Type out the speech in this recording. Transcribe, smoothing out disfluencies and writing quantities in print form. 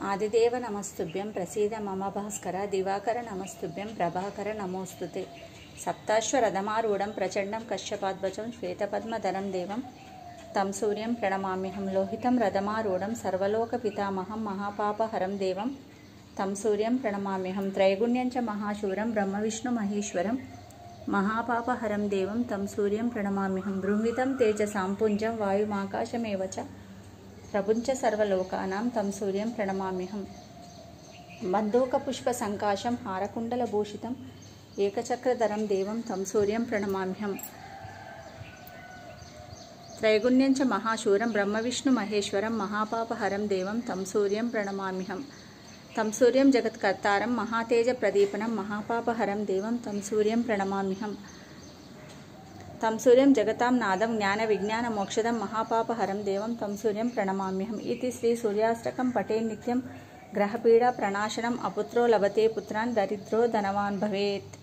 ఆదిదేవ నమస్తుభ్యం ప్రసీద మమ భాస్కర దివాకర నమస్తుభ్యం ప్రభాకర నమోస్తుతే సప్తాశ్వరథమారూఢం ప్రచండం కశ్యపాద్వచం శ్వేతపద్మధరం దేవం తం సూర్యం ప్రణమామ్యహం లోహితం రథమారూఢం సర్వలోక పితామహం మహాపాపహరం దేవం తం సూర్యం ప్రణమామ్యహం త్రైగుణ్యం చ మహాశూరం బ్రహ్మవిష్ణు మహేశ్వరం మహాపాపహరం దేవం తం సూర్యం ప్రణమామ్యహం బృంవితం తేజసాం పుంజం వాయుమాకాశమేవ చ ప్రపంచ సర్వలోకానాం తం సూర్యం ప్రణమామ్యహం బంధూకపుష్ప సంకాశం హారకుండలభూషితం ఏకచక్రధరం దేవం తం సూర్యం ప్రణమామ్యహం త్రైగుణ్యం చ మహాశూరం బ్రహ్మవిష్ణు మహేశ్వరం మహాపాపహరం దేవం తం సూర్యం ప్రణమామ్యహం తం సూర్యం జగత్కర్తారం మహాతేజ ప్రదీపనం మహాపాపహరం దేవం తం సూర్యం ప్రణమామ్యహం తం సూర్యం జగతాం నాదం జ్ఞాన విజ్ఞాన మోక్షదం మహాపాపహరం దేవం తం సూర్యం ప్రణమామ్యహం ఇది శ్రీ సూర్యాష్టకం పఠే నిత్యం గ్రహపీడా ప్రణాశనం అపుత్రో లభతే పుత్రాన్ దరిద్రో ధనవాన్ భవేత్.